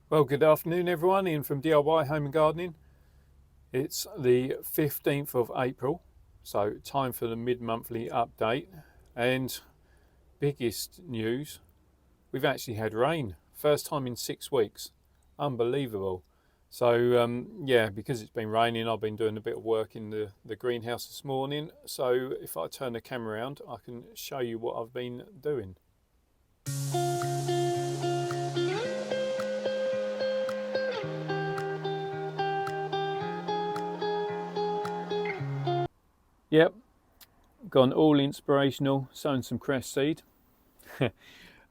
Well, good afternoon, everyone. Ian from DIY Home and Gardening. It's the 15th of April, so time for the mid-monthly update. And biggest news, we've actually had rain. First time in 6 weeks. Unbelievable. So, yeah, because it's been raining, I've been doing a bit of work in the greenhouse this morning. So if I turn the camera around, I can show you what I've been doing. Yep, gone all inspirational, sown some cress seed.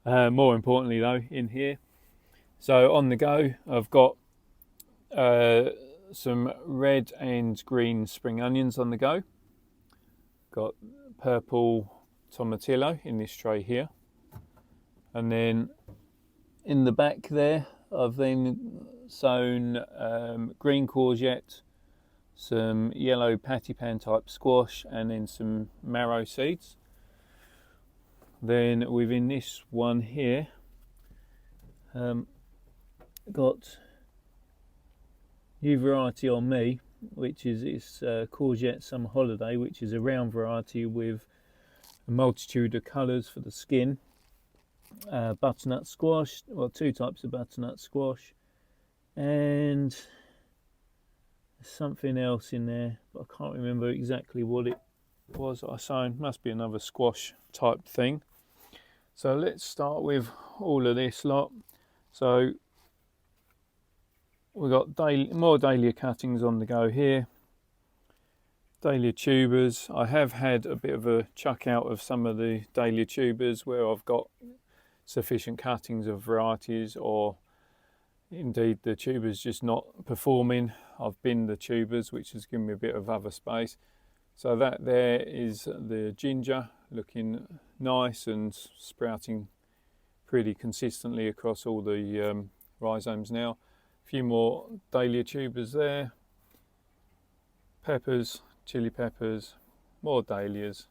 More importantly though, in here. So on the go, I've got some red and green spring onions on the go. Got purple tomatillo in this tray here. And then in the back there, I've then sown green courgette, some yellow patty pan type squash, and then some marrow seeds. Then within this one here, got new variety on me, which is this courgette summer holiday, which is a round variety with a multitude of colours for the skin. Butternut squash, well, two types of butternut squash, and something else in there, but I can't remember exactly what it was I sown. Must be another squash type thing. So let's start with all of this lot. So we've got more dahlia cuttings on the go here. Dahlia tubers. I have had a bit of a chuck out of some of the dahlia tubers where I've got sufficient cuttings of varieties, or indeed the tubers just not performing. I've binned the tubers, which has given me a bit of other space. So that there is the ginger, looking nice and sprouting pretty consistently across all the rhizomes now. A few more dahlia tubers there. Peppers, chili peppers, more dahlias.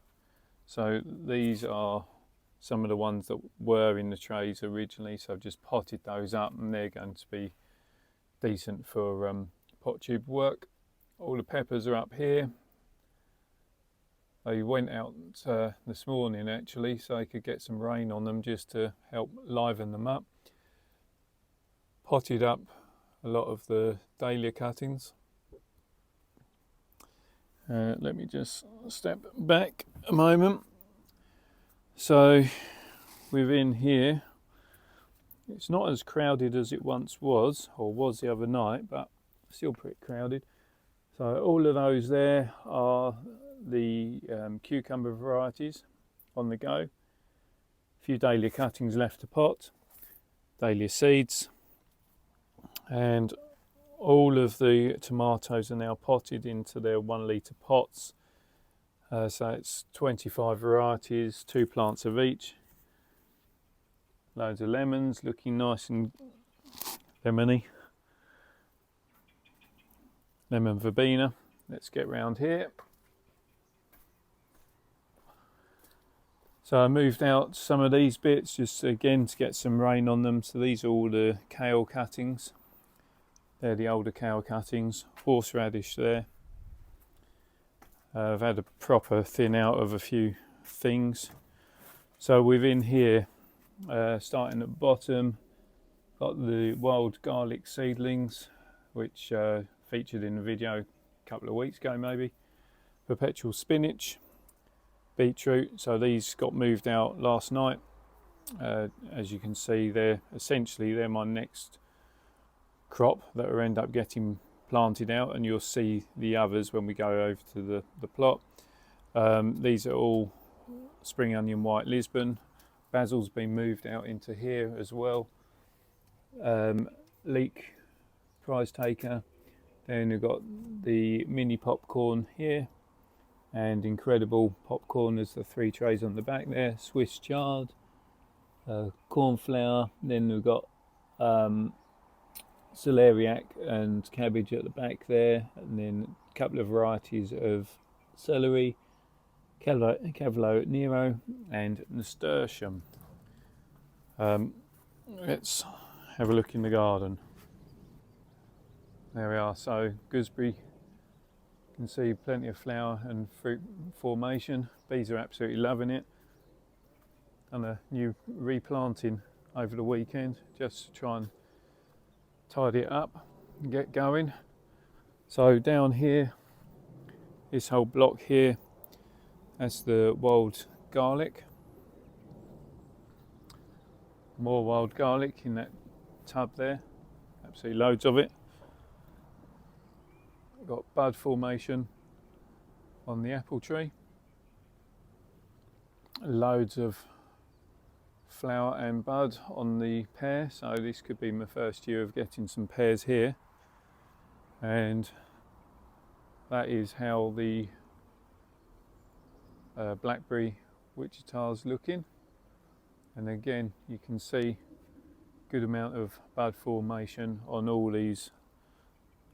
So these are some of the ones that were in the trays originally, so I've just potted those up and they're going to be decent for pot tube work. All the peppers are up here. They went out this morning actually, so I could get some rain on them just to help liven them up. Potted up a lot of the dahlia cuttings. Let me just step back a moment. So within here, it's not as crowded as it once was, or was the other night, but still pretty crowded. So all of those there are the cucumber varieties on the go. A few dahlia cuttings left to pot, dahlia seeds, and all of the tomatoes are now potted into their 1 litre pots. So it's 25 varieties, 2 plants of each. Loads of lemons, looking nice and lemony. Lemon verbena. Let's get round here. So I moved out some of these bits just again to get some rain on them. So these are all the kale cuttings. They're the older kale cuttings. Horseradish there. I've had a proper thin out of a few things. So within here, starting at the bottom, got the wild garlic seedlings, which featured in the video a couple of weeks ago maybe. Perpetual spinach, beetroot. So these got moved out last night. As you can see, they're my next crop that will end up getting planted out, and you'll see the others when we go over to the plot. These are all spring onion white Lisbon. Basil's been moved out into here as well. Leek prize taker. Then we've got the mini popcorn here, and incredible popcorn. There's the 3 trays on the back there. Swiss chard, cornflower. Then we've got celeriac and cabbage at the back there, and then a couple of varieties of celery, cavolo nero, and nasturtium. Let's have a look in the garden. There we are. So gooseberry, you can see plenty of flower and fruit formation. Bees are absolutely loving it. Done a new replanting over the weekend just to try and tidy it up and get going. So down here, this whole block here, that's the wild garlic. More wild garlic in that tub there, absolutely loads of it. Got bud formation on the apple tree, loads of flower and bud on the pear, so this could be my first year of getting some pears here. And that is how the blackberry Wichita's looking. And again, you can see good amount of bud formation on all these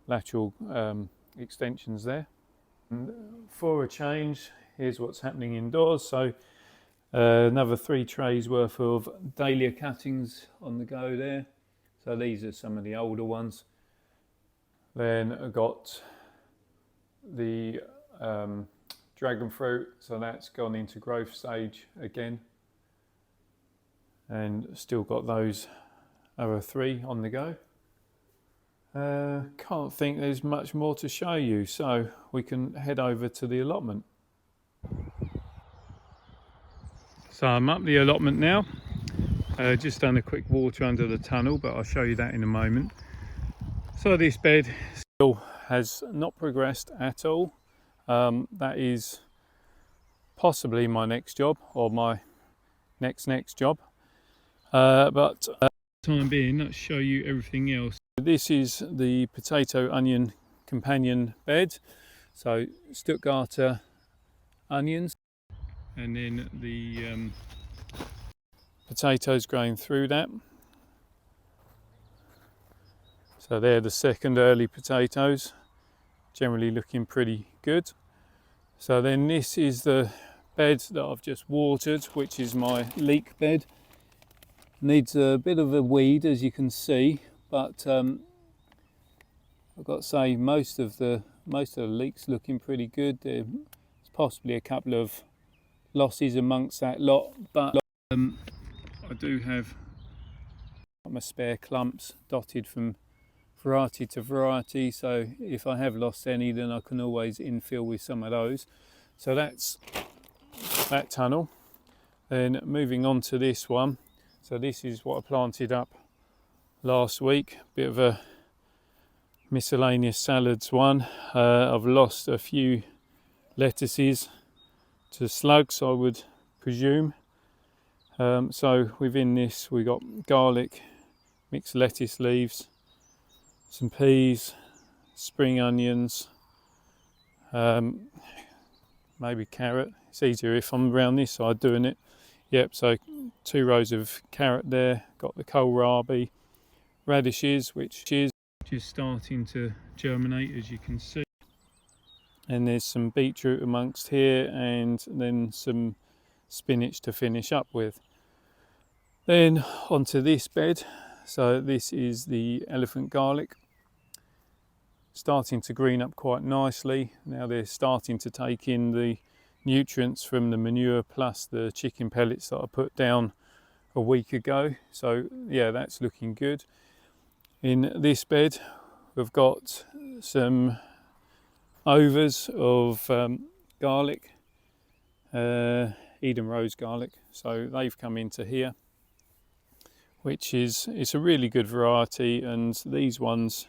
lateral extensions there. And for a change, here's what's happening indoors. So another 3 trays worth of dahlia cuttings on the go there. So these are some of the older ones. Then I got the dragon fruit, so that's gone into growth stage again, and still got those other 3 on the go. Can't think there's much more to show you, so we can head over to the allotment. So I'm up the allotment now. Just done a quick water under the tunnel, but I'll show you that in a moment. So this bed still has not progressed at all. That is possibly my next job, or my next job. But for the time being, let's show you everything else. This is the potato onion companion bed. So Stuttgarter onions, and then the potatoes growing through that. So they're the second early potatoes, generally looking pretty good. So then this is the bed that I've just watered, which is my leek bed. Needs a bit of a weed, as you can see, but I've got to say most of the leeks looking pretty good. There's possibly a couple of losses amongst that lot, but I do have my spare clumps dotted from variety to variety, so if I have lost any, then I can always infill with some of those. So that's that tunnel. Then moving on to this one. So this is what I planted up last week, bit of a miscellaneous salads one. I've lost a few lettuces to slugs, I would presume. So within this we got garlic, mixed lettuce leaves, some peas, spring onions, maybe carrot. It's easier if I'm around this side doing it. Yep, so 2 rows of carrot there. Got the kohlrabi, radishes, which is just starting to germinate, as you can see. And there's some beetroot amongst here, and then some spinach to finish up with. Then onto this bed. So this is the elephant garlic, starting to green up quite nicely. Now they're starting to take in the nutrients from the manure plus the chicken pellets that I put down a week ago. So yeah, that's looking good. In this bed we've got some overs of garlic, Eden Rose garlic, so they've come into here, which is, it's a really good variety. And these ones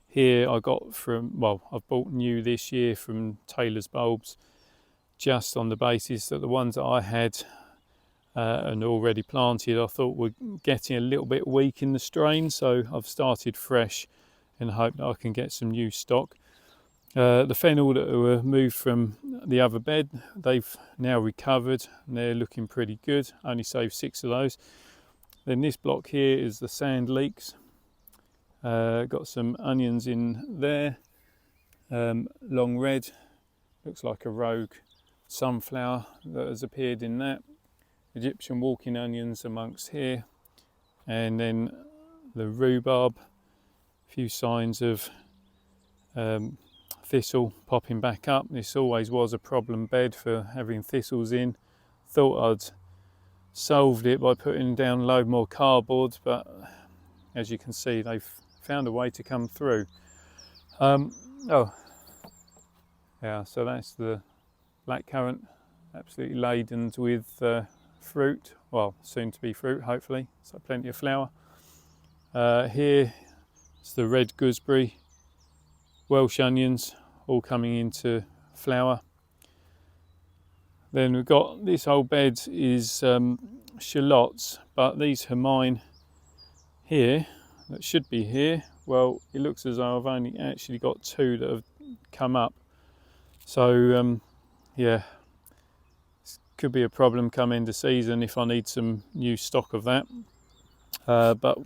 here I got from, well, I've bought new this year from Taylor's Bulbs, just on the basis that the ones that I had and already planted I thought were getting a little bit weak in the strain, so I've started fresh and hope that I can get some new stock. The fennel that were moved from the other bed, they've now recovered and they're looking pretty good. Only saved 6 of those. Then this block here is the sand leeks. Got some onions in there, long red, looks like a rogue sunflower that has appeared in that. Egyptian walking onions amongst here, and then the rhubarb, a few signs of thistle popping back up. This always was a problem bed for having thistles in. Thought I'd solved it by putting down a load more cardboard, but as you can see, they've found a way to come through. Oh yeah, so that's the blackcurrant, absolutely laden with fruit, well, soon to be fruit hopefully, so plenty of flower. Here it's the red gooseberry, Welsh onions all coming into flower. Then we've got this whole bed is shallots, but these hermine here that should be here, well, it looks as though I've only actually got 2 that have come up. So yeah, this could be a problem come end of season if I need some new stock of that. But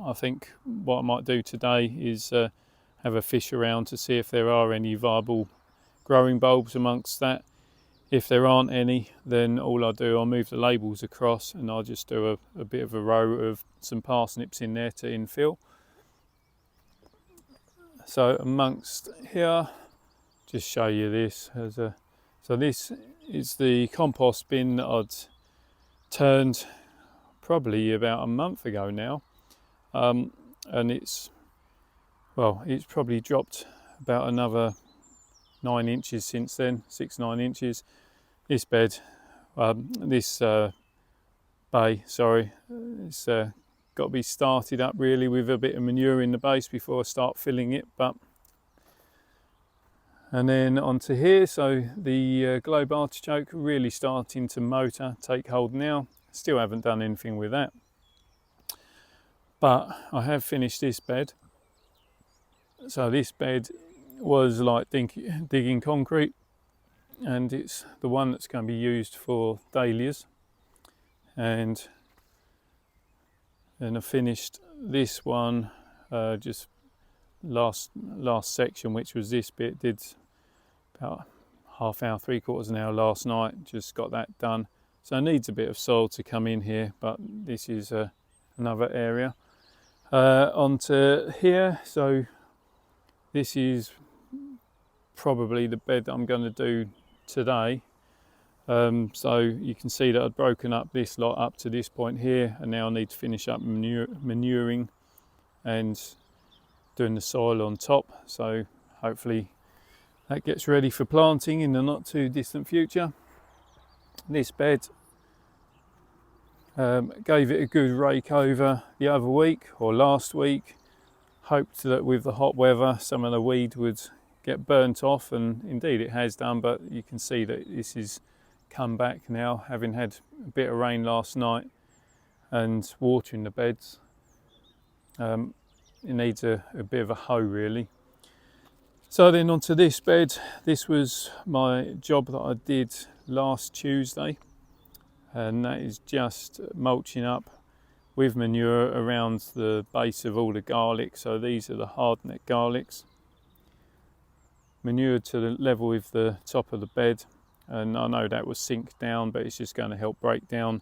I think what I might do today is have a fish around to see if there are any viable growing bulbs amongst that. If there aren't any, then all I'll do, I'll move the labels across and I'll just do a bit of a row of some parsnips in there to infill. So amongst here, just show you this. So this is the compost bin that I'd turned probably about a month ago now. And it's probably dropped about another 9 inches since then, 6-9 inches. This bed, this bay, sorry, it's got to be started up really with a bit of manure in the base before I start filling it. And then onto here, so the globe artichoke really starting to motor, take hold now. Still haven't done anything with that, but I have finished this bed. So this bed was like digging concrete, and it's the one that's going to be used for dahlias. And then I finished this one just last section, which was this bit. Did about half hour, 3/4 an hour last night, just got that done. So it needs a bit of soil to come in here, but this is another area. Onto here, so this is probably the bed that I'm going to do today. So you can see that I've broken up this lot up to this point here, and now I need to finish up manuring and doing the soil on top. So hopefully that gets ready for planting in the not too distant future. This bed, gave it a good rake over the other week or last week. Hoped that with the hot weather some of the weed would get burnt off, and indeed it has done, but you can see that this is come back now, having had a bit of rain last night and water in the beds. It needs a bit of a hoe really. So then onto this bed. This was my job that I did last Tuesday, and that is just mulching up with manure around the base of all the garlic. So these are the hardneck garlics, manure to the level with the top of the bed, and I know that will sink down, but it's just going to help break down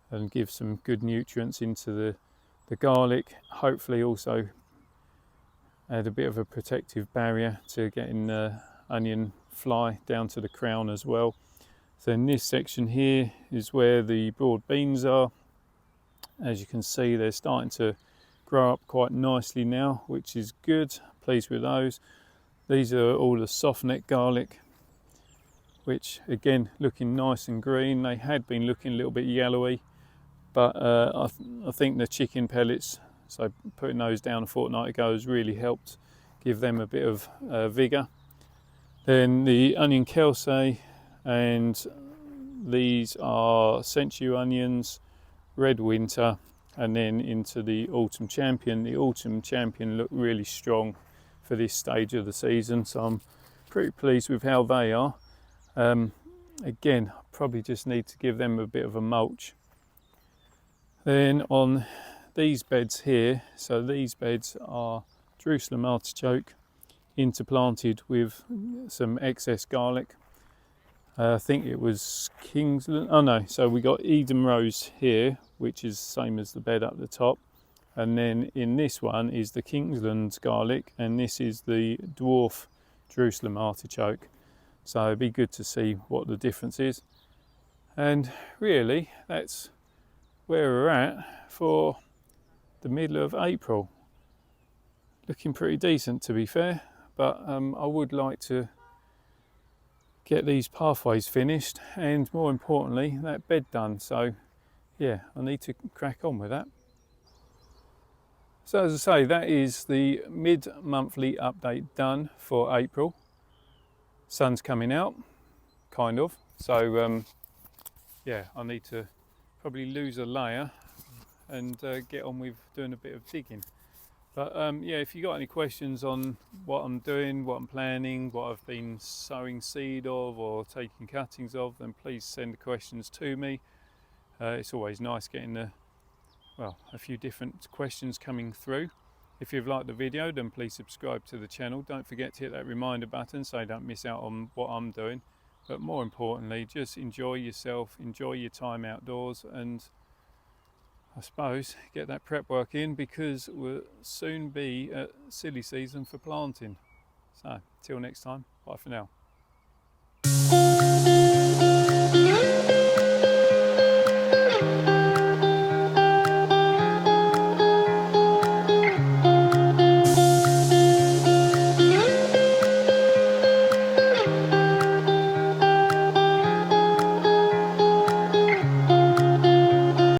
and give some good nutrients into the garlic. Hopefully also add a bit of a protective barrier to getting the onion fly down to the crown as well. So in this section here is where the broad beans are. As you can see, they're starting to grow up quite nicely now, which is good. Pleased with those. These are all the soft neck garlic, which again looking nice and green. They had been looking a little bit yellowy, but I think the chicken pellets, so putting those down a fortnight ago, has really helped give them a bit of vigour. Then the onion kelsey, and these are sensu onions, red winter, and then into the autumn champion. The autumn champion look really strong for this stage of the season, so I'm pretty pleased with how they are. Again, probably just need to give them a bit of a mulch. Then on these beds here, so these beds are Jerusalem artichoke interplanted with some excess garlic. I think it was Kingsland, oh no, so we got Eden Rose here, which is the same as the bed up the top, And then in this one is the Kingsland garlic, and this is the dwarf Jerusalem artichoke. So it'd be good to see what the difference is. And really, that's where we're at for the middle of April. Looking pretty decent, to be fair, but I would like to get these pathways finished, and more importantly, that bed done. So yeah, I need to crack on with that. So as I say, that is the mid-monthly update done for April. Sun's coming out, kind of. So yeah, I need to probably lose a layer and get on with doing a bit of digging. But yeah, if you got any questions on what I'm doing, what I'm planning, what I've been sowing seed of or taking cuttings of, then please send the questions to me. It's always nice getting a few different questions coming through. If you've liked the video, then please subscribe to the channel. Don't forget to hit that reminder button so you don't miss out on what I'm doing. But more importantly, just enjoy yourself, enjoy your time outdoors, and I suppose get that prep work in, because we'll soon be at silly season for planting. So till next time, bye for now.